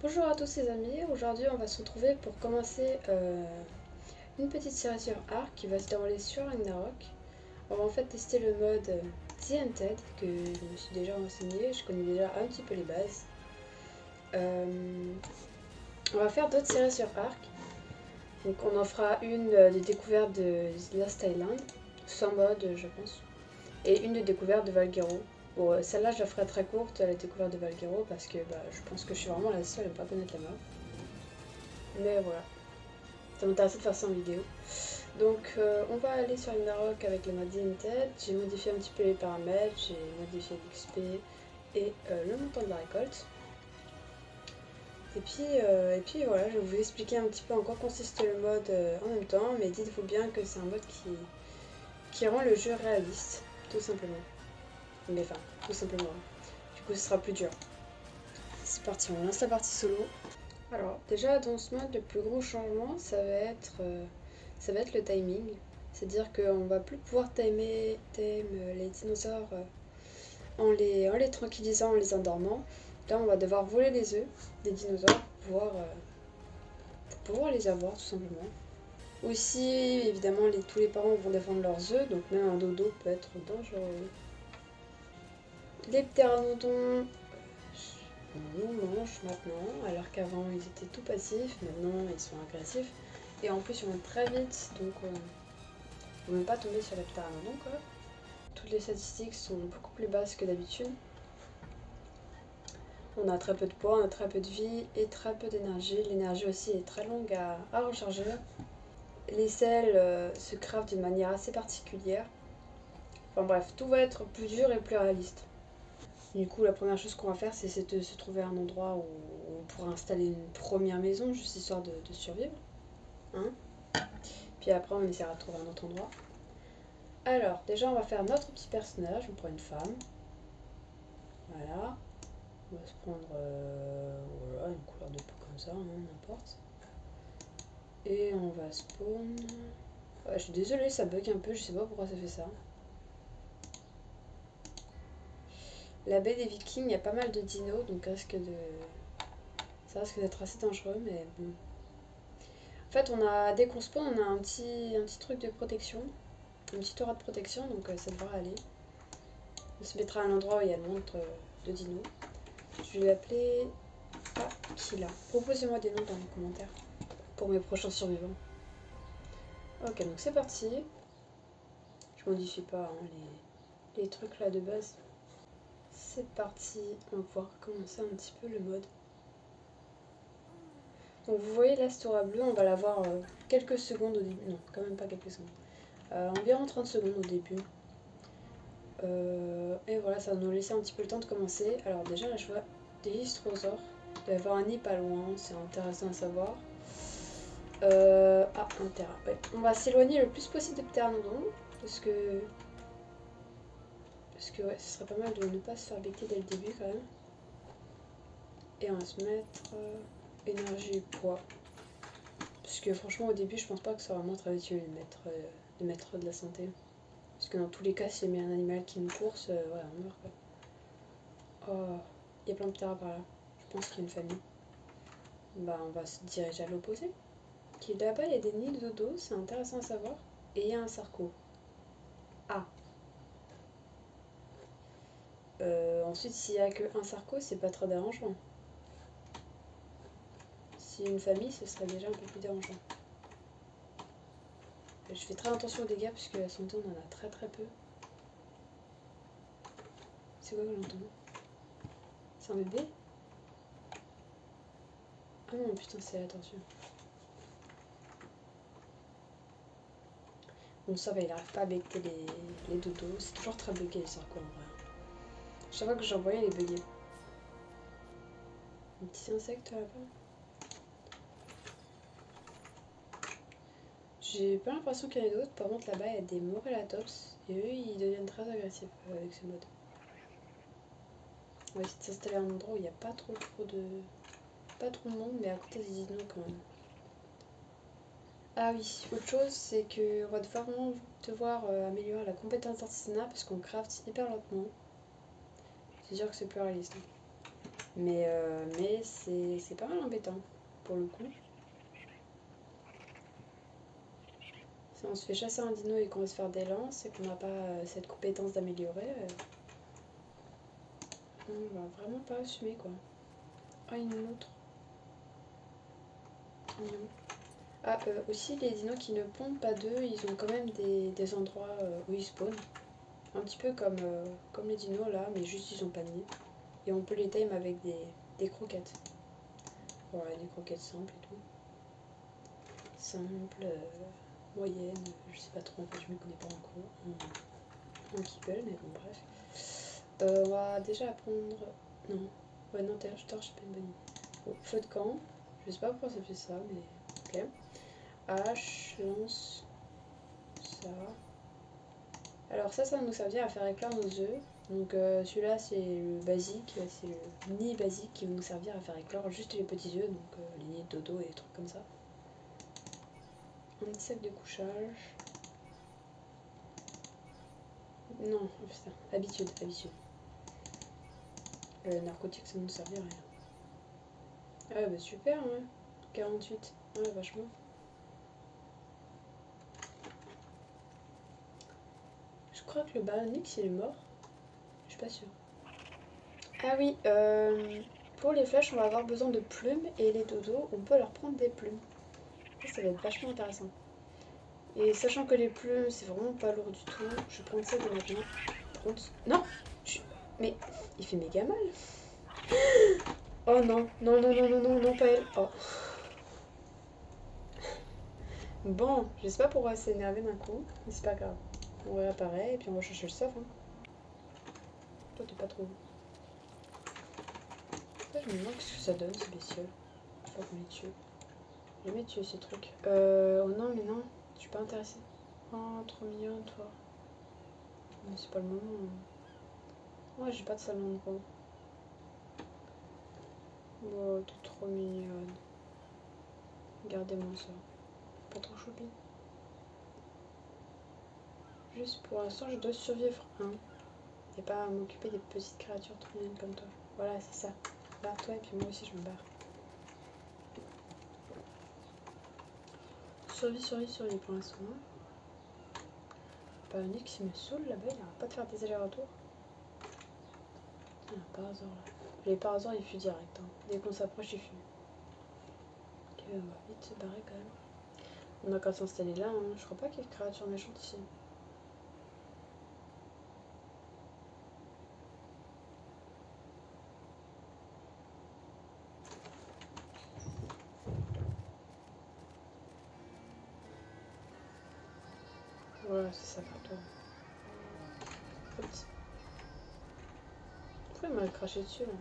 Bonjour à tous les amis, aujourd'hui on va se retrouver pour commencer une petite série sur Ark qui va se dérouler sur Ragnarok. On va en fait tester le mode The Undead que je me suis déjà renseigné, je connais déjà un petit peu les bases. On va faire d'autres séries sur Ark, donc on en fera une de découverte de Last Island, sans mode je pense, et une de découverte de Valguero. Bon, celle-là je la ferai très courte, la découverte de Valguero, parce que je pense que je suis vraiment la seule à ne pas connaître la map. Mais voilà, ça m'intéressait de faire ça en vidéo. Donc on va aller sur Ragnarok avec le mode Undead. J'ai modifié un petit peu les paramètres, j'ai modifié l'XP et le montant de la récolte. Et puis voilà, je vais vous expliquer un petit peu en quoi consiste le mode en même temps, mais dites-vous bien que c'est un mode qui rend le jeu réaliste, tout simplement. Mais enfin, tout simplement. Du coup, ce sera plus dur. C'est parti, on lance la partie solo. Alors, déjà dans ce mode, le plus gros changement, ça va être le timing. C'est-à-dire qu'on va plus pouvoir timer les dinosaures en les tranquillisant, en les endormant. Là, on va devoir voler les œufs des dinosaures pour pouvoir les avoir, tout simplement. Aussi, évidemment, tous les parents vont défendre leurs œufs, donc même un dodo peut être dangereux. Les ptéranodons nous mangent maintenant, alors qu'avant ils étaient tout passifs, maintenant ils sont agressifs. Et en plus ils vont très vite, donc on ne veut pas tomber sur les ptéranodons quoi. Toutes les statistiques sont beaucoup plus basses que d'habitude. On a très peu de poids, on a très peu de vie et très peu d'énergie. L'énergie aussi est très longue à recharger. Les selles se cravent d'une manière assez particulière. Enfin bref, tout va être plus dur et plus réaliste. Du coup, la première chose qu'on va faire, c'est de se trouver un endroit où on pourra installer une première maison, juste histoire de survivre. Hein. Puis après, on essaiera de trouver un autre endroit. Alors, déjà, on va faire notre petit personnage. On prend une femme. Voilà. On va se prendre voilà, une couleur de peau comme ça, hein, n'importe. Et on va spawn. Ouais, je suis désolée, ça bug un peu, je sais pas pourquoi ça fait ça. La baie des Vikings, il y a pas mal de dinos, donc ça risque d'être assez dangereux, mais bon. En fait, dès qu'on spawn, on a un petit truc de protection, un petit aura de protection, donc ça devrait aller. On se mettra à un endroit où il y a le montre de dinos. Je vais l'appeler Aquila. Proposez-moi des noms dans les commentaires pour mes prochains survivants. Ok, donc c'est parti. Je modifie pas hein, les trucs là de base. C'est parti, on va pouvoir commencer un petit peu le mode. Donc vous voyez la Stora bleue, on va la voir quelques secondes au début. Non, quand même pas quelques secondes. Environ 30 secondes au début. Et voilà, ça va nous laisser un petit peu le temps de commencer. Alors déjà là je vois des Lystrosaures. Il doit y avoir un nid pas loin, c'est intéressant à savoir. Un terrain. Ouais. On va s'éloigner le plus possible des ptéranodons parce que ouais, ce serait pas mal de ne pas se faire becter dès le début quand même. Et on va se mettre énergie et poids. Parce que franchement au début je pense pas que ce soit vraiment très utile de mettre de la santé. Parce que dans tous les cas si jamais un animal qui nous course, ouais on meurt quoi. Oh, il y a plein de ptéras par là. Je pense qu'il y a une famille. Bah on va se diriger à l'opposé. Qui là-bas il y a des nids de dodo, c'est intéressant à savoir. Et il y a un sarco. Ah. Ensuite, s'il n'y a qu'un sarco, c'est pas très dérangeant. Si une famille, ce serait déjà un peu plus dérangeant. Je fais très attention aux dégâts parce que la santé, on en a très très peu. C'est quoi que j'entends? C'est un bébé? Ah non, putain, c'est attention. Bon, ça va, il arrive pas à becter les dodos. C'est toujours très bugué les sarcos en vrai. Chaque fois que j'en voyais, il est bugué. Un petit insecte là-bas. J'ai pas l'impression qu'il y en ait d'autres. Par contre, là-bas, il y a des Morellatops. Et eux, ils deviennent très agressifs avec ce mode. On va essayer de s'installer à un endroit où il n'y a pas trop de monde, mais à côté des dinos quand même. Ah oui, autre chose, c'est qu'on va devoir améliorer la compétence d'artisanat parce qu'on craft hyper lentement. C'est sûr que c'est plus réaliste. Mais c'est c'est pas mal embêtant pour le coup. Si on se fait chasser un dino et qu'on va se faire des lances et qu'on n'a pas cette compétence d'améliorer, on va vraiment pas assumer quoi. Ah, il y en a une autre. Ah, aussi les dinos qui ne pondent pas d'œufs, ils ont quand même des endroits où ils spawnent. Un petit peu comme les dinos là, mais juste ils ont pas de nid. Et on peut les tame avec des croquettes. Voilà, des croquettes simples et tout. Simple, moyenne, je sais pas trop, en fait je m'y connais pas encore en Keeple, mais bon bref. On va déjà apprendre... Non, ouais non, torche c'est pas une bonne idée. Bon, feu de camp, je sais pas pourquoi ça fait ça, mais ok. Hache, lance, ça. Alors ça va nous servir à faire éclore nos œufs. Donc celui-là c'est le basique, c'est le nid basique qui va nous servir à faire éclore juste les petits œufs, donc les nids de dodo et des trucs comme ça. Un petit sac de couchage. Non, putain, habitude. Le narcotique ça ne nous servir à rien. Ah bah super, ouais. 48, ouais vachement. Je crois que le Baronix il est mort. Je suis pas sûre. Ah oui, pour les flèches on va avoir besoin de plumes et les dodos on peut leur prendre des plumes. Ça va être vachement intéressant. Et sachant que les plumes c'est vraiment pas lourd du tout, je vais prendre ça dès maintenant. Par contre, non mais il fait méga mal. Oh non, non, pas elle. Oh. Bon, je sais pas pourquoi c'est énervé d'un coup, mais c'est pas grave. On réapparaît et puis on va chercher le soif. Hein. Toi t'es pas trop. Ça, je me demande ce que ça donne ces bestioles. Je sais pas qu'on les tue. J'ai jamais tué ces trucs. Oh non, mais non, je suis pas intéressée. Oh, trop mignonne toi. Mais c'est pas le moment. Ouais, j'ai pas de salon de gros. Oh, t'es trop mignonne. Regardez-moi ça. Pas trop choupi. Juste pour l'instant, je dois survivre. Hein. Et pas à m'occuper des petites créatures trop mignonnes comme toi. Voilà, c'est ça. Barre-toi et puis moi aussi je me barre. Survie pour l'instant. Pas Onyx, il me saoule là-bas, il n'arrête pas de faire des allers-retours. Ah, par hasard là. Les par hasard il fuit direct. Hein. Dès qu'on s'approche, il fuit. Ok, on va vite se barrer quand même. On a qu'à s'installer là, hein. Je crois pas qu'il y ait de créatures méchantes ici. Voilà, c'est ça partout. Oups. Pourquoi il m'a craché dessus là?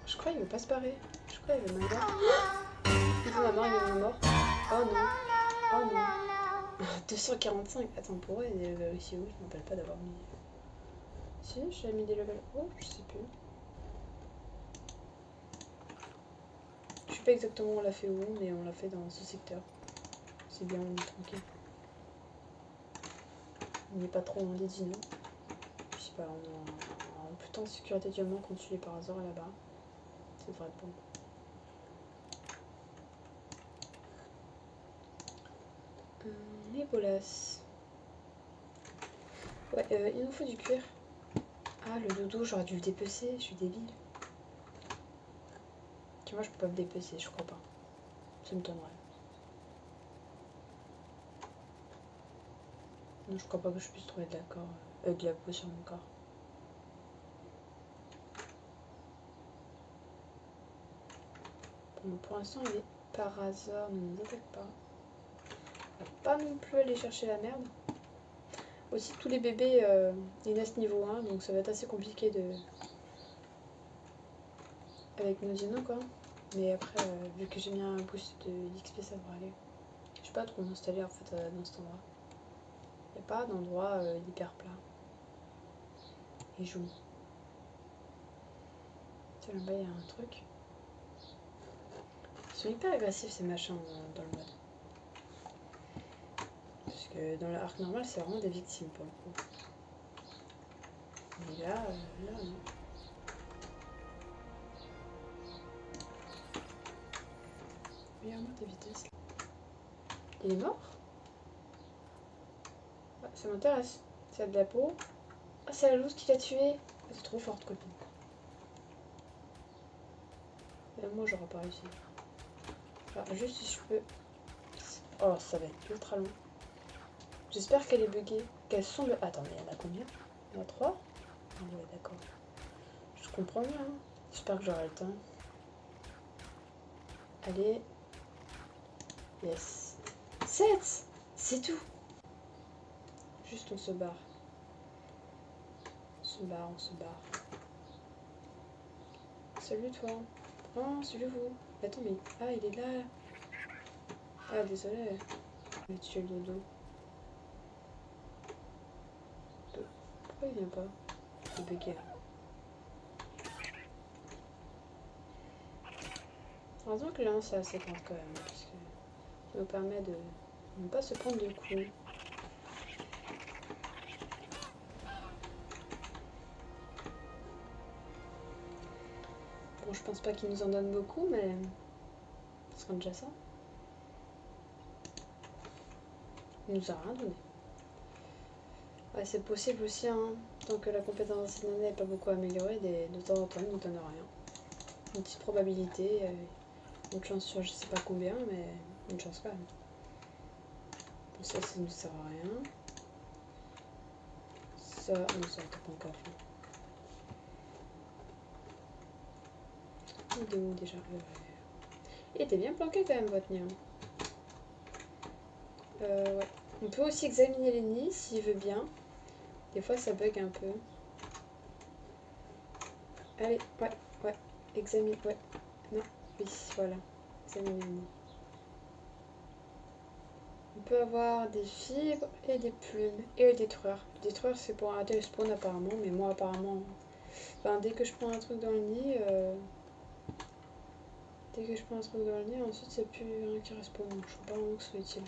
Je crois qu'il veut pas se barrer. Je crois qu'il veut ma mort. Il veut ma mort, il veut ma mort. Oh non. Oh non. 245. Attends, pourquoi il y a des levels aussi haut? Je me rappelle pas d'avoir mis. Si, j'ai mis des levels hauts, je sais plus. Je sais pas exactement où on l'a fait où, mais on l'a fait dans ce secteur. C'est bien, on est tranquille. On n'est pas trop loin des dinos. Je sais pas, on est en putain de sécurité diamant quand tu es par hasard là-bas. Ça devrait être bon. Les bolas. Ouais, il nous faut du cuir. Ah, le dodo, j'aurais dû le dépecer, je suis débile. Tu vois, je peux pas me dépecer, je crois pas. Ça me donnerait. Non, je crois pas que je puisse trouver de la peau sur mon corps. Bon, pour l'instant, il est par hasard, ne nous attaque pas. On va pas non plus aller chercher la merde. Aussi, tous les bébés, ils naissent niveau 1, donc ça va être assez compliqué avec nos dinos, quoi. Mais après, vu que j'ai mis un boost d'XP, ça devrait aller. Je sais pas trop m'installer en fait dans cet endroit. Il n'y a pas d'endroit hyper plat. Et joue. Tiens, là-bas, il y a un truc. Ils sont hyper agressifs ces machins dans le mode. Parce que dans l'arc normal, c'est vraiment des victimes pour le coup. Mais là, non. vraiment des vitesses. Il est mort? Ah, ça m'intéresse. C'est de la peau. Ah, c'est la loose qui l'a tué. Ah, c'est trop forte, copine. Moi, j'aurais pas réussi. Ah, juste si je peux... Oh, ça va être ultra long. J'espère qu'elle est buggée. Qu'elles sont... Attends, mais il y en a combien? Il y en a 3? Ah ouais, d'accord. Je comprends bien. Hein. J'espère que j'aurai le temps. Allez. Yes. 7! C'est tout. Juste on se barre. On se barre, on se barre. Salut toi. Oh, salut vous. Attends, mais... Ah, il est là. Ah, désolé. Je vais tuer le dodo. Pourquoi il vient pas? Il est bugué. Heureusement que là, c'est assez grande quand même. Parce que ça nous permet de ne pas se prendre de coups. Bon, je pense pas qu'il nous en donne beaucoup, mais... Ce sera déjà ça. Il nous a rien donné. Ouais, c'est possible aussi, hein, tant que la compétence d'inné n'est pas beaucoup améliorée, de temps en temps, il ne nous donne rien. Une petite probabilité, une chance sur je sais pas combien, mais une chance quand même. Bon, ça ne nous sert à rien. Ça, non, ça t'as pas encore fait. Il est où déjà? Il était bien planqué quand même, votre nid. Ouais. On peut aussi examiner les nids s'il veut bien. Des fois ça bug un peu. Allez, ouais, examine, ouais. Non, oui, voilà. Examine les nids. On peut avoir des fibres et des plumes et le détruire. Le détruire c'est pour arrêter le spawn apparemment, mais moi apparemment... Enfin, dès que je prends un truc dans le nid... Dès que je prends un truc dans le nid, ensuite c'est plus rien qui respawn, donc je vois pas vraiment que ce soit utile.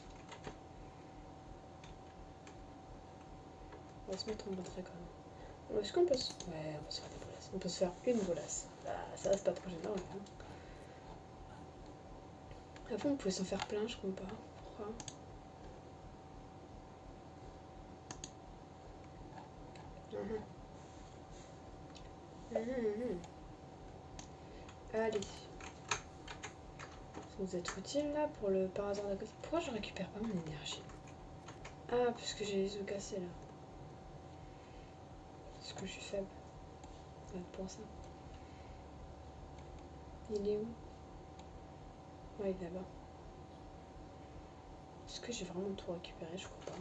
On va se mettre en retrait quand même. Est-ce qu'on peut se... Ouais, on peut se faire des bolasses. On peut se faire une bolasse. Bah, ça reste pas trop gênant. Hein. Avant, on pouvait s'en faire plein, je comprends pas. Pourquoi? Allez. Ça nous être utile là pour le par hasard d'à côté. Pourquoi je récupère pas mon énergie? Ah, parce que j'ai les os cassés là. Parce que je suis faible. Ouais, pour ça. Il est où? Ouais, il est là-bas. Est-ce que j'ai vraiment tout récupéré? Je crois pas.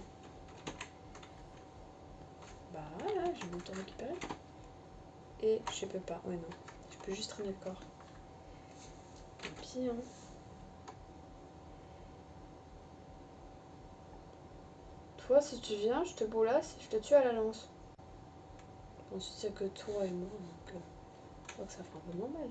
Bah voilà, j'ai mon tout récupéré. Et je peux pas. Ouais, non. Je peux juste traîner le corps. Tant pis, hein. Toi, si tu viens, je te boulasse et je te tue à la lance. Ensuite, il n'y a que toi et moi, donc je crois que ça fera un peu moins mal.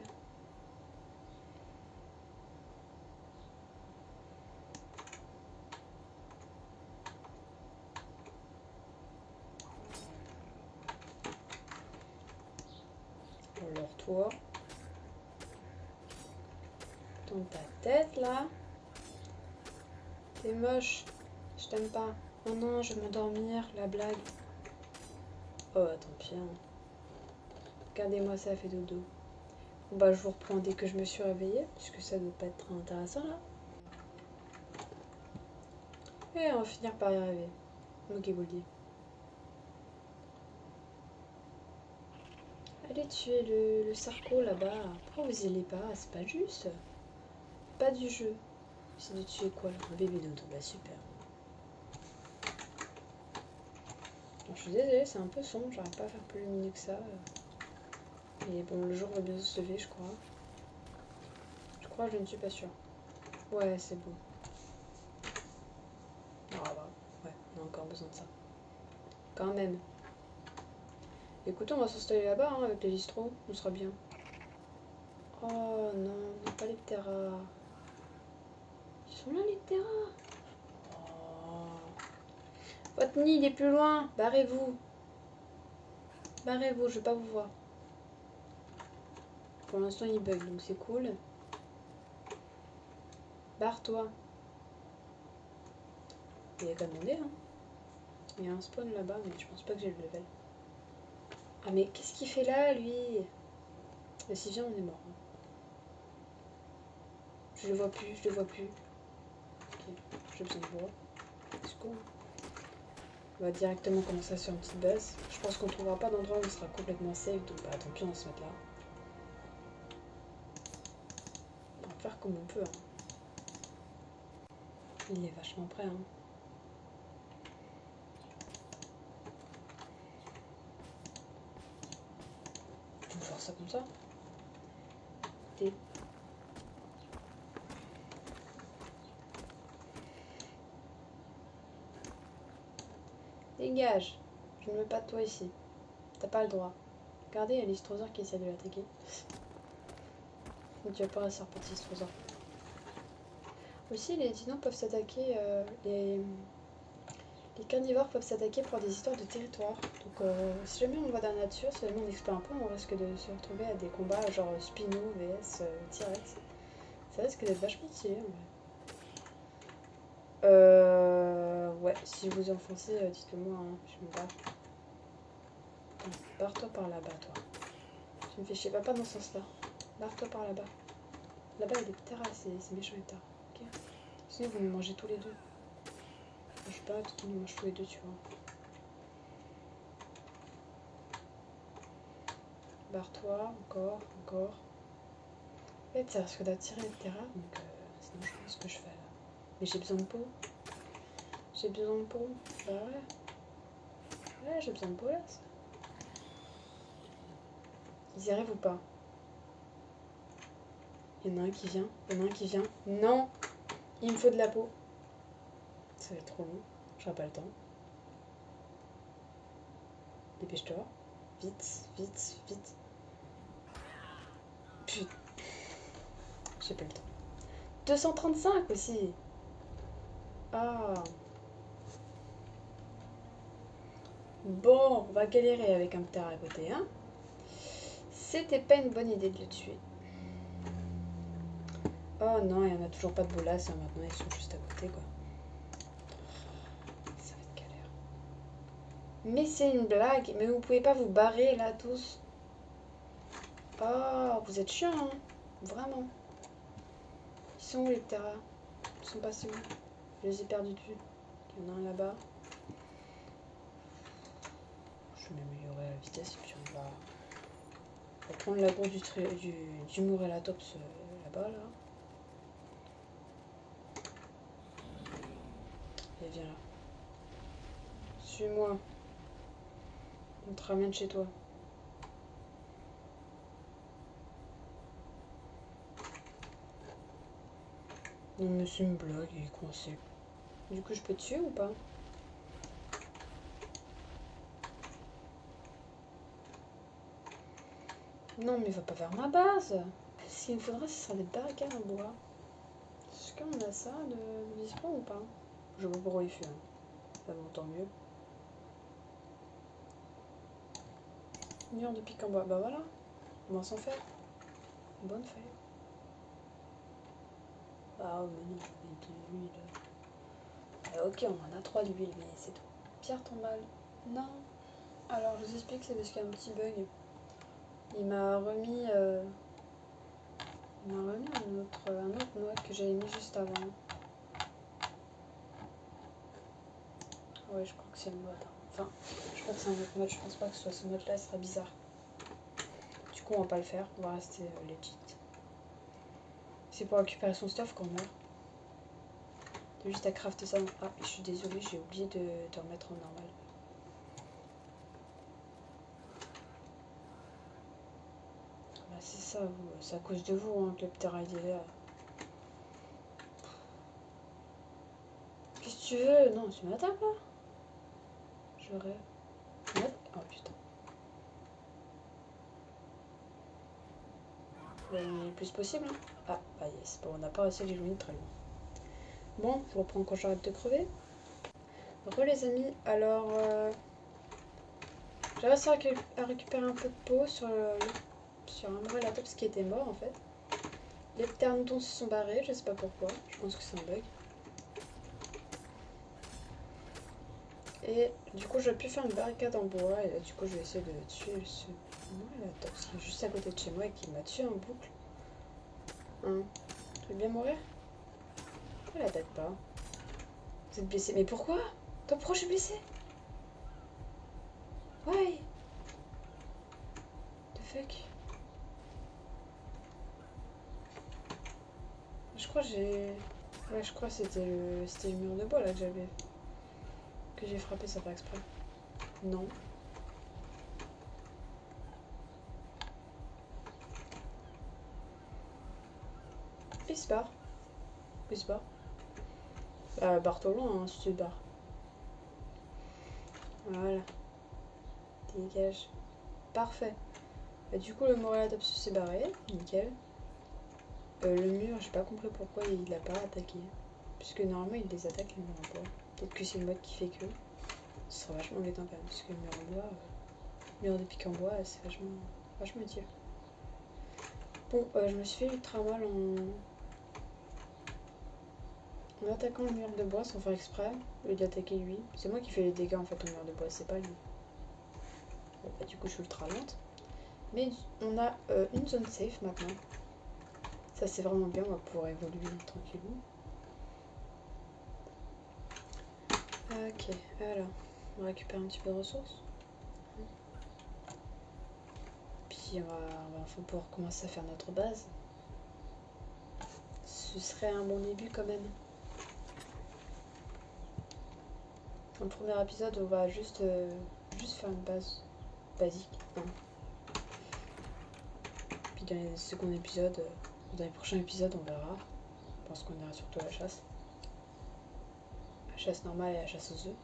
Alors toi, dans ta tête là, t'es moche, je t'aime pas. Oh non, je vais m'endormir, la blague. Oh, tant pis. Hein. Regardez-moi, ça fait dodo. Bon bah je vous reprends dès que je me suis réveillée, puisque ça doit pas être très intéressant là. Et on va finir par y arriver. Ok, vous le dites. Allez tuer le sarco là-bas. Pourquoi vous y allez pas? C'est pas juste. Pas du jeu. C'est de tuer quoi là? Un bébé dodo, bah super. Alors, je suis désolée, c'est un peu sombre, j'arrive pas à faire plus lumineux que ça. Mais bon, le jour va bien se lever, je crois. Je crois, je ne suis pas sûre. Ouais, c'est beau. Ah bah, ouais, on a encore besoin de ça. Quand même. Écoutez, on va s'installer là-bas, hein, avec les distros, on sera bien. Oh non, pas les Pteras. Ils sont là, les Pteras. Oh. Votre nid, il est plus loin. Barrez-vous. Barrez-vous, je veux pas vous voir. Pour l'instant, il bug, donc c'est cool. Barre-toi. Il y a qu'à demander, hein. Il y a un spawn là-bas, mais je pense pas que j'ai le level. Ah mais qu'est-ce qu'il fait là, lui? Et s'il vient, on est mort. Hein. Je le vois plus, je le vois plus. Ok, j'ai besoin de bois. C'est cool. On va directement commencer sur une petite base. Je pense qu'on trouvera pas d'endroit où on sera complètement safe, donc bah tant pis, on va se mettre là. On va faire comme on peut. Hein. Il est vachement prêt. Hein. On va faire ça comme ça. Et... Dégage. Je ne veux pas de toi ici. T'as pas le droit. Regardez, il y a l'Istrosaure qui essaie de l'attaquer. Tu vas pas réussir petit Istrosaure. Aussi, les dinos peuvent s'attaquer, les carnivores peuvent s'attaquer pour des histoires de territoire. Donc, si jamais on va dans la nature, si jamais on explore un peu, on risque de se retrouver à des combats genre Spino vs T-Rex. Ça risque d'être vachement stylé en vrai. Ouais, si vous enfoncez, dites-le moi, hein, je me barre. Barre-toi par là-bas, toi. Tu me fais chier, va pas dans ce sens-là. Barre-toi par là-bas. Là-bas, il y a des pteras, c'est méchant les pteras. Ok. Sinon, vous me mangez tous les deux. Je sais pas, tout nous mange tous les deux, tu vois. Barre-toi, encore, encore. En fait, ça risque d'attirer les pteras, donc sinon, je sais pas ce que je fais là. Mais j'ai besoin de peau. J'ai besoin de peau. Bah ouais. Ouais, j'ai besoin de peau là. Ça. Ils y arrivent ou pas? Il y en a un qui vient. Il y en a un qui vient. Non! Il me faut de la peau. Ça va être trop long. J'aurai pas le temps. Dépêche-toi. Vite, vite, vite. Putain. J'ai pas le temps. 235 aussi. Ah. Bon, on va galérer avec un ptère à côté, hein. C'était pas une bonne idée de le tuer. Oh non, il y en a toujours pas de bolas, hein, maintenant ils sont juste à côté, quoi. Ça va être galère. Mais c'est une blague, mais vous pouvez pas vous barrer là tous. Oh, vous êtes chiants, hein. Vraiment. Ils sont où les pteras? Ils sont passés où? Je les ai perdus de vue. Il y en a un là-bas. Je vais m'améliorer la vitesse et puis on va prendre la bourre du Morellatops là-bas, là. Et viens là. Suis-moi. On te ramène chez toi. Non mais c'est une blague, il est coincé. Du coup je peux te tuer ou pas? Non mais va pas vers ma base. Ce qu'il me faudra ce sera des barricades en bois. Est-ce qu'on a ça de dispo ou pas? Je vois pas pourquoi il fait. Hein. Bah bon tant mieux. Mur de pique en bois, bah voilà. On va s'en faire. Bonne feuille. Ah oh, mais non, mais de l'huile. Ah, ok, on en a 3 d'huile, mais c'est tout. Pierre tombale. Non. Alors je vous explique, c'est parce qu'il y a un petit bug. Il m'a remis, un autre mode que j'avais mis juste avant. Ouais, je crois que c'est le mode. Enfin, je crois que c'est un autre mode. Je pense pas que ce soit ce mode-là, ce serait bizarre. Du coup, on va pas le faire. On va rester legit. C'est pour récupérer son stuff qu'on meurt. T'as juste à crafter ça. Ah, je suis désolée, j'ai oublié de te remettre en normal. Bah, c'est ça, c'est à cause de vous hein, que le ptera est là. Qu'est-ce que tu veux? Non, tu m'attaques là? Je rêve. Oh putain. Le plus possible. Hein. Ah, bah yes. Bon, on n'a pas réussi à l'éloigner très loin. Bon, je reprends quand j'arrête de crever. Re les amis, alors j'ai réussi à récupérer un peu de peau sur un Morellatops qui était mort en fait. Les pteranodons se sont barrés, je sais pas pourquoi. Je pense que c'est un bug. Et du coup, j'ai pu faire une barricade en bois. Et là, du coup, je vais essayer de tuer ce... Non, il attend, qui est juste à côté de chez moi et qui m'a tué en boucle. Hein. Tu veux bien mourir? Pourquoi il attaque pas? Vous êtes blessé. Mais pourquoi? Toi, pourquoi je suis blessé? Ouais. The fuck? Je crois que j'ai... Ouais, je crois que c'était le mur de bois là que j'ai frappé sans faire exprès. Non. Il se barre. Il se barre. Barre-toi loin hein, si tu te barres. Voilà. Dégage. Parfait. Et du coup, le Moréadapsus s'est barré. Nickel. Le mur, j'ai pas compris pourquoi il l'a pas attaqué. Puisque normalement, il les attaque les murs en bois. Peut-être que c'est le mode qui fait que. Ce sera vachement embêtant quand même. Parce que le mur en bois, mur de pique en bois, c'est vachement utile. Bon, je me suis fait ultra mal en attaquant le mur de bois sans faire exprès, au lieu d'attaquer lui. C'est moi qui fais les dégâts en fait au mur de bois, c'est pas lui. Bon, bah, du coup, je suis ultra lente. Mais on a une zone safe maintenant. Ça, c'est vraiment bien, on va pouvoir évoluer tranquillement. Ok, alors, on récupère un petit peu de ressources. Puis on va enfin pouvoir commencer à faire notre base. Ce serait un bon début quand même. Dans le premier épisode, on va juste faire une base basique. Hein. Puis dans les seconds épisodes, dans les prochains épisodes, on verra. Je pense qu'on ira surtout à la chasse. La chasse normale et la chasse aux œufs.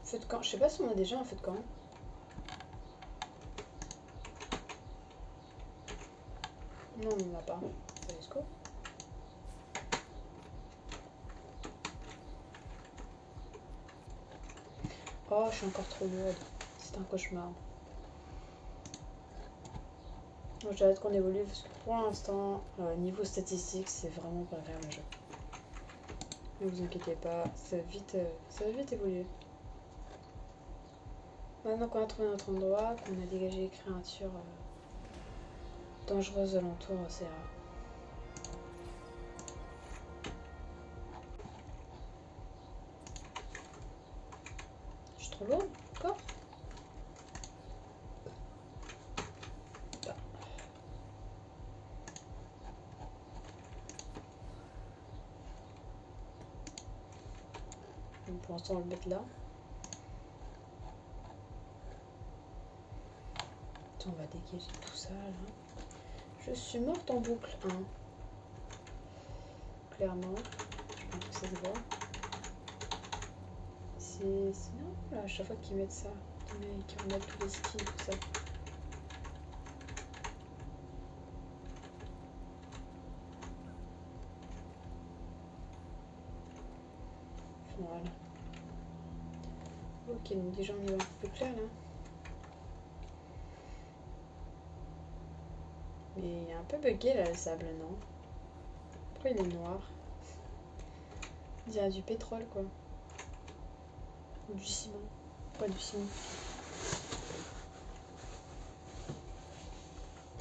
Feu de camp. Je sais pas si on a déjà un feu de camp. Non, on n'en a pas. Let's go. Oh, je suis encore trop lourde. C'est un cauchemar. J'ai hâte qu'on évolue parce que pour l'instant, niveau statistique, c'est vraiment pas grave le jeu. Ne vous inquiétez pas, ça va vite évoluer. Maintenant qu'on a trouvé notre endroit, qu'on a dégagé les créatures dangereuses alentour, c'est rare. Je suis trop lourde encore. Donc pour l'instant, on va le mettre là. On va dégager tout ça là. Je suis morte en boucle, hein. Clairement. Je pense que ça se voit. C'est normal à chaque fois qu'ils mettent ça. Qu'ils remettent tous les skins, tout ça. Voilà. Ok, donc déjà on y va un peu plus clair là. Mais il est un peu bugué là le sable, non? Pourquoi il est noir? On dirait du pétrole quoi. Ou du ciment. Pourquoi du ciment?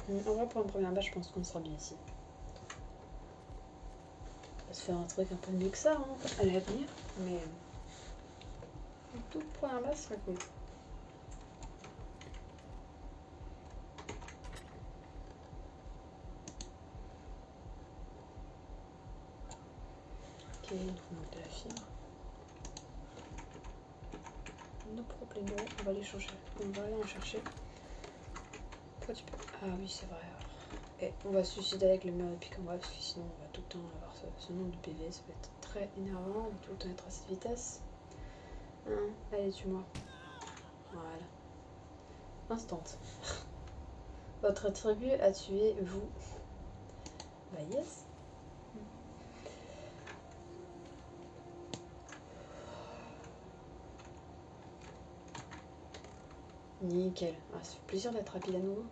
En vrai pour une première base je pense qu'on sera bien ici. On va se faire un truc un peu mieux que ça hein, à l'avenir. Mais une toute première base serait cool. Ok, il faut monter la fibre. Nos problèmes, on va les changer. On va aller en chercher. Toi, tu peux... Ah oui, c'est vrai. Et on va se suicider avec le mur de pique en bois parce que sinon on va tout le temps avoir ce nombre de PV. Ça va être très énervant. On va tout le temps être à cette vitesse. Hein, allez, tue-moi. Voilà. Instant. Votre tribu a tué vous. Bah yes. Nickel. Ah, ça fait plaisir d'être rapide à nouveau.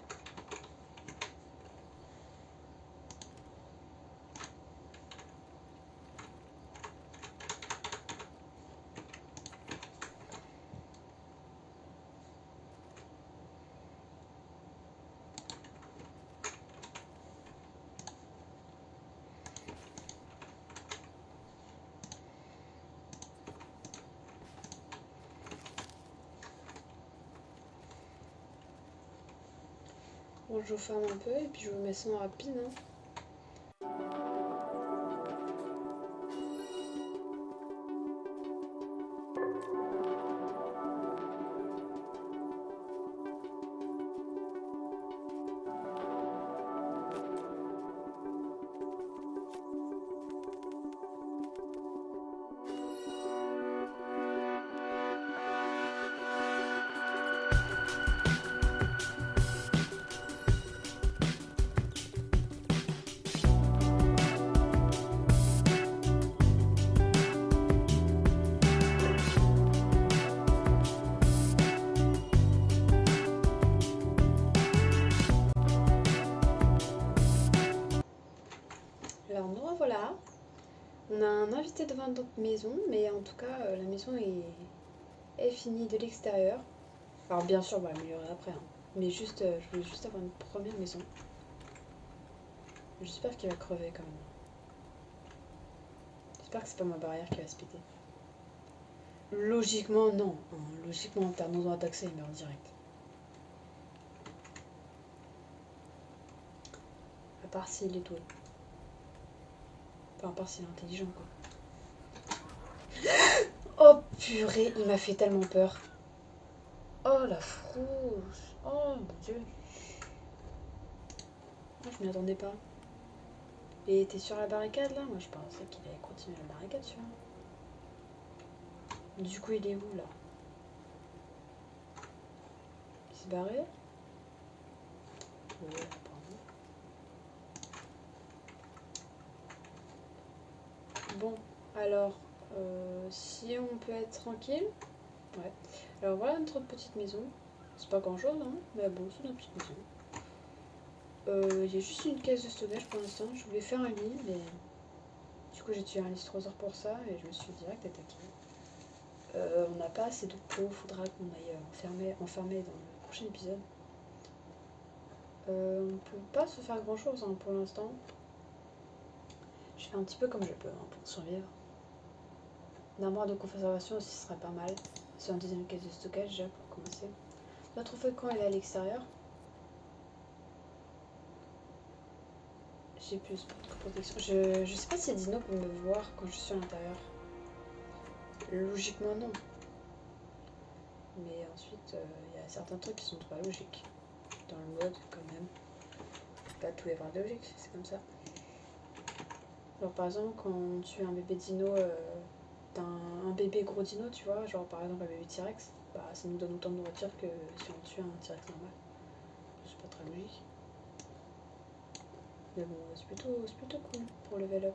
Bon, je vous ferme un peu et puis je vous mets ça en rapide. Hein. Alors nous revoilà. On a un invité devant notre maison, mais en tout cas la maison est finie de l'extérieur. Alors bien sûr on va l'améliorer après, hein. Mais juste, je voulais juste avoir une première maison. J'espère qu'il va crever quand même. J'espère que c'est pas ma barrière qui va se péter. Logiquement non, hein. Logiquement t'as un droit d'accès, il meurt direct. À part s'il est doué. Enfin, à part s'il est intelligent, quoi. Oh purée, il m'a fait tellement peur. Oh la frousse. Oh mon dieu. Oh, je m'y attendais pas. Il était sur la barricade là. Moi je pensais qu'il allait continuer la barricade, tu vois. Du coup, il est où là? Il s'est barré? Ouais, apparemment. Bon, alors, si on peut être tranquille. Ouais. Alors voilà notre petite maison. C'est pas grand chose, hein, mais bon, c'est notre petite maison. Il y a juste une caisse de stockage pour l'instant. Je voulais faire un lit, mais du coup j'ai tué un listrosaure pour ça et je me suis direct attaquée. On n'a pas assez de peau, faudra qu'on aille enfermer dans le prochain épisode. On peut pas se faire grand chose hein, pour l'instant. Je fais un petit peu comme je peux hein, pour survivre. Une armoire de conservation aussi serait pas mal. C'est un deuxième caisse de stockage déjà pour commencer. Notre faucon il est à l'extérieur. J'ai plus de protection. Je sais pas si Dino peut me voir quand je suis à l'intérieur. Logiquement non. Mais ensuite il y a certains trucs qui sont pas logiques. Dans le mode quand même. Pas tout avoir de logique, c'est comme ça. Alors par exemple quand on tue un bébé dino un bébé gros dino, tu vois, genre par exemple un bébé T-Rex, bah ça nous donne autant de nourriture que si on tue un T-Rex normal. C'est pas très logique. Mais bon, c'est plutôt cool pour level up.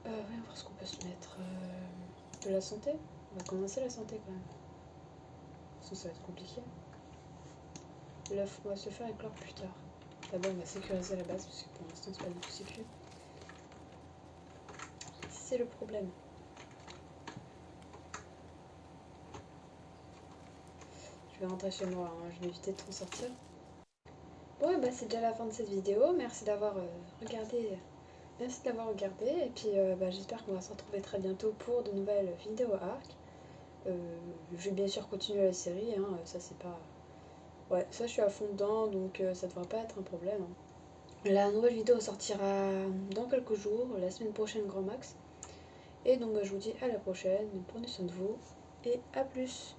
Voyons voir ce qu'on peut se mettre. De la santé. On va commencer la santé quand même. Sinon ça va être compliqué. L'œuf, on va se le faire éclore plus tard. D'abord on va sécuriser la base parce que pour l'instant c'est pas du tout sécu. C'est le problème. Je vais rentrer chez moi, hein. Je vais éviter de trop sortir. Bon, bah c'est déjà la fin de cette vidéo. Merci d'avoir regardé. Merci d'avoir regardé. Et puis bah, j'espère qu'on va se retrouver très bientôt pour de nouvelles vidéos Ark. Je vais bien sûr continuer la série. Hein. Ça c'est pas. Ouais, ça je suis à fond dedans, donc ça devrait pas être un problème. Hein. La nouvelle vidéo sortira dans quelques jours, la semaine prochaine grand max. Et donc bah, je vous dis à la prochaine. Prenez soin de vous et à plus.